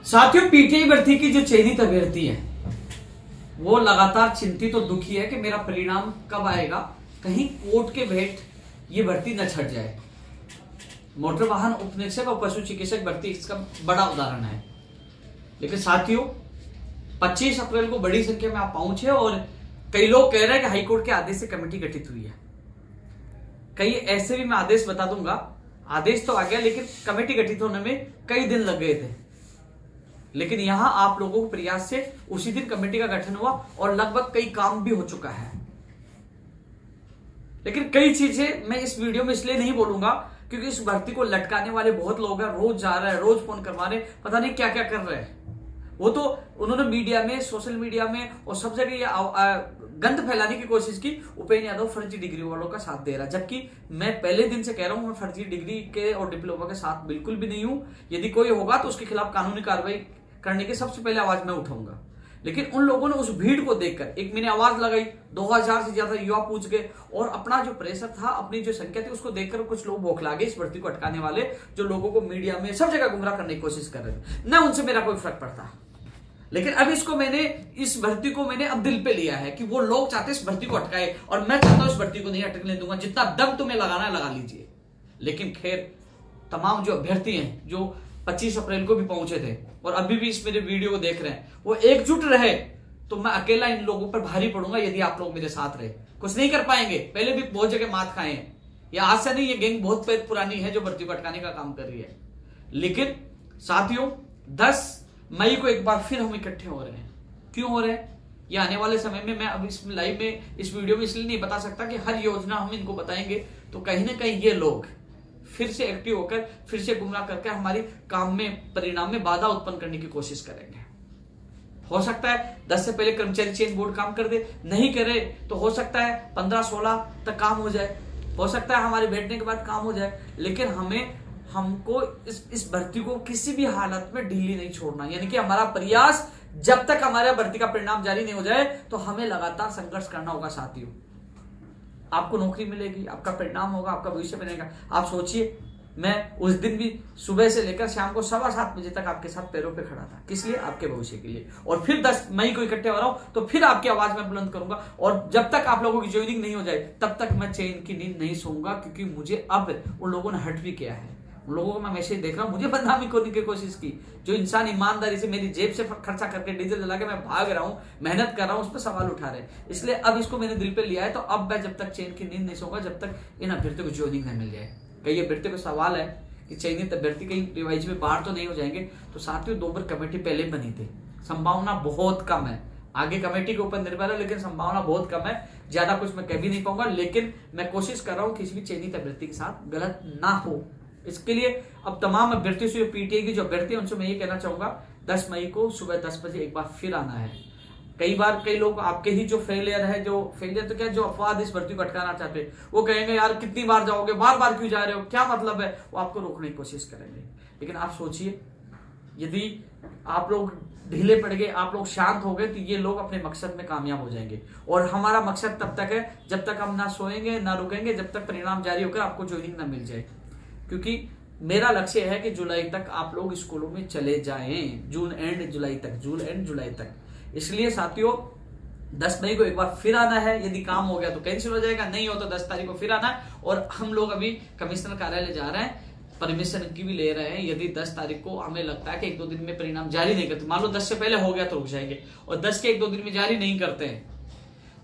साथियों, पीटीआई भर्ती की जो चयनित अभ्यर्थी है वो लगातार चिंतित और दुखी है कि मेरा परिणाम कब आएगा, कहीं कोर्ट के भेंट ये भर्ती न छट जाए। मोटर वाहन उपनिरीक्षक और पशु चिकित्सक भर्ती इसका बड़ा उदाहरण है। लेकिन साथियों, 25 अप्रैल को बड़ी संख्या में आप पहुंचे और कई लोग कह रहे हैं कि हाईकोर्ट के आदेश से कमेटी गठित हुई है। कई ऐसे भी मैं आदेश बता दूंगा, आदेश तो आ गया लेकिन कमेटी गठित होने में कई दिन लग गए थे। लेकिन यहां आप लोगों के प्रयास से उसी दिन कमेटी का गठन हुआ और लगभग कई काम भी हो चुका है। लेकिन कई चीजें मैं इस वीडियो में इसलिए नहीं बोलूंगा क्योंकि इस भर्ती को लटकाने वाले बहुत लोग हैं, रोज जा रहे हैं, रोज फोन करवा रहे हैं, पता नहीं क्या क्या कर रहे हैं। वो तो उन्होंने मीडिया में, सोशल मीडिया में और सब जगह ये गंद फैलाने की कोशिश की। उपेंद्र यादव फर्जी डिग्री वालों का साथ दे रहा, जबकि मैं पहले दिन से कह रहा हूं मैं फर्जी डिग्री के और डिप्लोमा के साथ बिल्कुल भी नहीं हूं। यदि कोई होगा तो उसके खिलाफ कानूनी कार्रवाई करने की सबसे पहले आवाज मैं उठाऊंगा। लेकिन उन लोगों ने उस भीड़ को देखकर एक मैंने आवाज लगाई, 2000 से ज्यादा युवा पूछ गए और अपना जो प्रेशर था, अपनी जो संख्या थी, उसको देखकर कुछ लोग बौखला गए। इस भर्ती को अटकाने वाले जो लोगों को मीडिया में सब जगह गुमराह करने की कोशिश कर रहे थे, न उनसे मेरा कोई फर्क पड़ता। लेकिन अब इस भर्ती को मैंने अब दिल पे लिया है कि वो लोग चाहते इस भर्ती को अटकाए और मैं चाहता हूं इस भर्ती को नहीं अटकने दूंगा। जितना दम तुम्हें लगाना है लगा लीजिए। लेकिन खैर, तमाम जो अभ्यर्थी हैं जो 25 अप्रैल को भी पहुंचे थे और अभी भी इस मेरे वीडियो को देख रहे हैं, वो एकजुट रहे तो मैं अकेला इन लोगों पर भारी पड़ूंगा। यदि आप लोग मेरे साथ रहे, कुछ नहीं कर पाएंगे। पहले भी बहुत जगह मात खाए हैं, या आज से नहीं, ये गैंग बहुत पुरानी है जो भर्ती को अटकाने का काम कर रही है। लेकिन साथियों, 10 मई को एक बार फिर हम इकट्ठे हो रहे हैं। क्यों हो रहे हैं ये आने वाले समय में मैं अब इस लाइव में, इस वीडियो में इसलिए नहीं बता सकता कि हर योजना हम इनको बताएंगे तो कहीं ना कहीं ये लोग फिर से एक्टिव होकर, फिर से गुमराह करके हमारी काम में, परिणाम में बाधा उत्पन्न करने की कोशिश करेंगे। हो सकता है 10 से पहले कर्मचारी चयन बोर्ड काम कर दे, नहीं करे तो हो सकता है 15-16 तक काम हो जाए, हो सकता है हमारे बैठने के बाद काम हो जाए। लेकिन हमको इस भर्ती को किसी भी हालत में ढीली नहीं छोड़ना। यानी कि हमारा प्रयास, जब तक हमारे भर्ती का परिणाम जारी नहीं हो जाए तो हमें लगातार संघर्ष करना होगा। साथियों, आपको नौकरी मिलेगी, आपका परिणाम होगा, आपका भविष्य बनेगा। आप सोचिए, मैं उस दिन भी सुबह से लेकर शाम को 7:15 बजे तक आपके साथ पैरों पे खड़ा था। किस लिए? आपके भविष्य के लिए। और फिर 10 मई को इकट्ठे हो रहा हूं तो फिर आपकी आवाज में बुलंद करूंगा। और जब तक आप लोगों की ज्वाइनिंग नहीं हो जाए तब तक मैं चैन की नींद नहीं सोऊंगा, क्योंकि मुझे अब उन लोगों ने हट भी किया है। उन लोगों को मैं मैसेज देख रहा हूं, मुझे बदनामी करने की कोशिश की। जो इंसान ईमानदारी से मेरी जेब से खर्चा करके डीजल जला के मैं भाग रहा हूं, मेहनत कर रहा हूं, उस पर सवाल उठा रहे हैं। इसलिए अब इसको मैंने दिल पे लिया है। तो अब मैं जब तक चैन की नींद नहीं सोऊंगा जब तक इन अभ्यर्थियों को ज्वाइनिंग न मिल जाए। कई अभ्यर्थियों को सवाल है कि चयनित अभ्यर्थी कहीं रिवाइज में बाहर तो नहीं हो जाएंगे। तो साथियों, 2 बार कमेटी पहले बनी थी, संभावना बहुत कम है। आगे कमेटी के ऊपर निर्भर है, लेकिन संभावना बहुत कम है। ज्यादा कुछ मैं कह भी नहीं पाऊंगा, लेकिन मैं कोशिश कर रहा हूं किसी भी चयनित अभ्यर्थी के साथ गलत ना हो। इसके लिए अब तमाम अभ्यर्थियों से, पीटीआई की जो अभ्यर्थी है उनसे मैं ये कहना चाहूंगा, 10 मई को सुबह 10 बजे एक बार फिर आना है। कई लोग आपके ही जो फेलियर है, तो क्या, जो अपवाद इस भर्ती को अटकाना चाहते हैं, वो कहेंगे यार कितनी बार जाओगे, बार बार क्यों जा रहे हो, क्या मतलब है, वो आपको रोकने की कोशिश करेंगे। लेकिन आप सोचिए, यदि आप लोग ढीले पड़ गए, आप लोग शांत हो गए, तो ये लोग अपने मकसद में कामयाब हो जाएंगे। और हमारा मकसद तब तक है जब तक हम ना सोएंगे, ना रुकेंगे, जब तक परिणाम जारी होकर आपको ज्वाइनिंग ना मिल जाए। क्योंकि मेरा लक्ष्य है कि जुलाई तक आप लोग स्कूलों में चले जाएं, जून एंड जुलाई तक। इसलिए साथियों, 10 मई को एक बार फिर आना है। यदि काम हो गया तो कैंसिल हो जाएगा, नहीं हो तो 10 तारीख को फिर आना है। और हम लोग अभी कमिश्नर कार्यालय जा रहे हैं, परमिशन की भी ले रहे हैं। यदि 10 तारीख को हमें लगता है कि 1-2 दिन में परिणाम जारी नहीं करते, मान लो 10 से पहले हो गया तो रुक जाएंगे, और 10 के 1-2 दिन में जारी नहीं करते हैं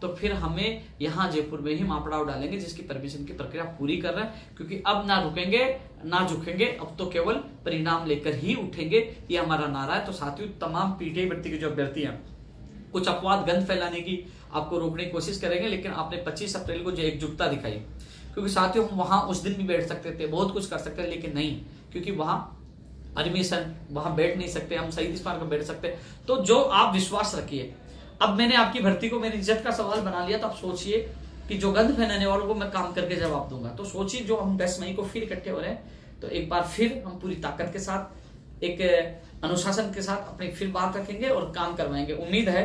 तो फिर हमें यहाँ जयपुर में ही मापड़ाव डालेंगे, जिसकी परमिशन की प्रक्रिया पूरी कर रहे हैं। क्योंकि अब ना रुकेंगे ना झुकेंगे, अब तो केवल परिणाम लेकर ही उठेंगे, ये हमारा नारा है। तो साथियों, तमाम पीटीआई भर्ती के जो अभ्यर्थी हैं, कुछ अपवाद गंद फैलाने की आपको रोकने की कोशिश करेंगे। लेकिन आपने 25 अप्रैल को जो एकजुटता दिखाई, क्योंकि साथियों हम वहां उस दिन भी बैठ सकते थे, बहुत कुछ कर सकते थे, लेकिन नहीं, क्योंकि वहां परमिशन, वहां बैठ नहीं सकते हम, सही स्थान पर बैठ सकते। तो जो आप विश्वास रखिए, अब मैंने आपकी भर्ती को मेरी इज्जत का सवाल बना लिया। तो आप सोचिए कि जो गंद फैलाने वालों को मैं काम करके जवाब दूंगा। तो सोचिए, जो हम 10 मई को फिर इकट्ठे हो रहे हैं, तो एक बार फिर हम पूरी ताकत के साथ, एक अनुशासन के साथ अपनी फिर बात रखेंगे और काम करवाएंगे। उम्मीद है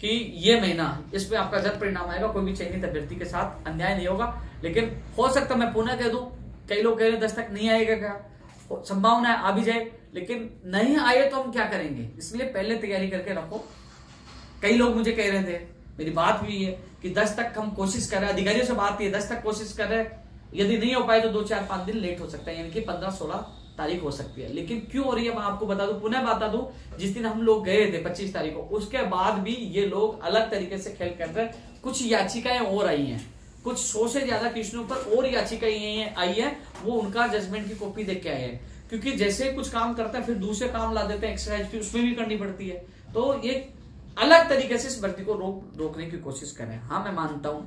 कि ये महीना, इसमें आपका जल्द परिणाम आएगा। कोई भी चयनित अभ्यर्थी के साथ अन्याय नहीं होगा। लेकिन हो सकता मैं पुनः कह दूं, कई लोग कह रहे 10 तक नहीं आएगा, क्या संभावना है आ भी जाए, लेकिन नहीं आए तो हम क्या करेंगे, इसलिए पहले तैयारी करके रखो। कई लोग मुझे कह रहे थे, मेरी बात हुई है कि 10 तक हम कोशिश कर रहे हैं, अधिकारियों से बात की है 10 तक कोशिश कर रहे हैं, यदि नहीं हो पाए तो 2-4-5 दिन लेट हो सकता है, यानी कि 15-16 तारीख हो सकती है। लेकिन क्यों हो रही है मैं आपको बता दूं, पुनः बता दूं, जिस दिन हम लोग गए थे 25 तारीख को, उसके बाद भी ये लोग अलग तरीके से खेल कर रहे हैं। कुछ याचिकाएं और आई हैं, कुछ 100 से ज्यादा केसों पर और याचिकाएं आई है, वो उनका जजमेंट की कॉपी देख के आए हैं। क्योंकि जैसे कुछ काम करते हैं फिर दूसरे काम ला देते हैं, एक्सरसाइज फिर उसमें भी करनी पड़ती है। तो ये अलग तरीके से इस भर्ती को रोकने की कोशिश करें। हाँ, मैं मानता हूं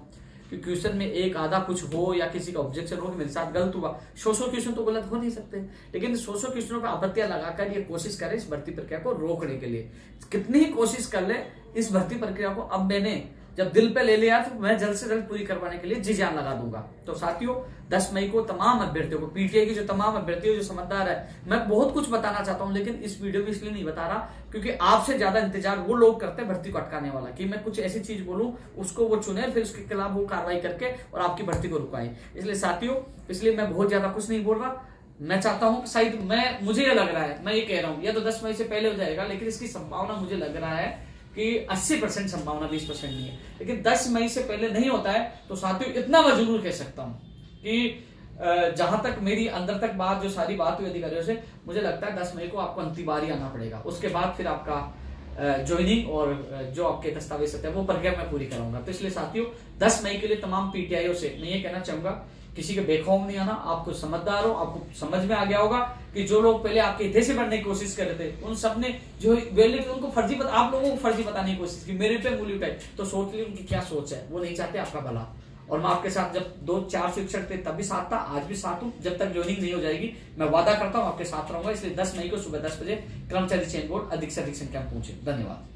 कि क्वेश्चन में एक आधा कुछ हो या किसी का ऑब्जेक्शन हो कि मेरे साथ गलत हुआ, 100 क्वेश्चन तो गलत हो नहीं सकते, लेकिन 100 क्वेश्चनों पर आपत्तियां लगाकर ये कोशिश करें इस भर्ती प्रक्रिया को रोकने के लिए। कितनी ही कोशिश कर ले इस भर्ती प्रक्रिया को, अब मैंने जब दिल पे ले लिया तो मैं जल्द से जल्द पूरी करवाने के लिए जी जान लगा दूंगा। तो साथियों, 10 मई को तमाम अभ्यर्थियों को, पीटीआई की जो तमाम अभ्यर्थी जो समझदार है, मैं बहुत कुछ बताना चाहता हूं, लेकिन इस वीडियो में इसलिए नहीं बता रहा क्योंकि आपसे ज्यादा इंतजार वो लोग करते हैं भर्ती को अटकाने वाला, कि मैं कुछ ऐसी चीज बोलूं उसको वो चुने, फिर उसके खिलाफ वो कार्रवाई करके और आपकी भर्ती को रुकाए। इसलिए साथियों, इसलिए मैं बहुत ज्यादा कुछ नहीं बोल रहा। मैं चाहता हूं शायद, मुझे ये लग रहा है, मैं ये कह रहा हूं, या तो 10 मई से पहले हो जाएगा, लेकिन इसकी संभावना मुझे लग रहा है कि 80% संभावना, 20% नहीं है। लेकिन 10 मई से पहले नहीं होता है तो साथियों इतना मैं जरूर कह सकता हूं कि जहां तक मेरी अंदर तक बात, जो सारी बात हुई अधिकारियों से, मुझे लगता है 10 मई को आपको अंतिम बार ही आना पड़ेगा। उसके बाद फिर आपका ज्वाइनिंग और जो आपके दस्तावेज है वो प्रक्रिया मैं पूरी कराऊंगा। तो इसलिए साथियों, 10 मई के लिए तमाम पीटीआईओ से मैं ये कहना चाहूंगा, किसी के बेखौफ नहीं आना, आपको समझदार हो, आपको समझ में आ गया होगा कि जो लोग पहले आपके हिस्से से बढ़ने की कोशिश कर रहे थे, उन सब ने जो वेले उनको फर्जी आप लोगों को फर्जी बताने की कोशिश की, मेरे पे उंगली उठाई, तो सोच ली उनकी क्या सोच है, वो नहीं चाहते आपका भला। और मैं आपके साथ जब 2-4 शिक्षक थे तब भी साथ था, आज भी साथ हूं, जब तक ज्वाइनिंग नहीं हो जाएगी मैं वादा करता हूं आपके साथ रहूंगा। इसलिए 10 मई को सुबह 10 बजे कर्मचारी चयन बोर्ड अधिक से अधिक संख्या में पहुंचे। धन्यवाद।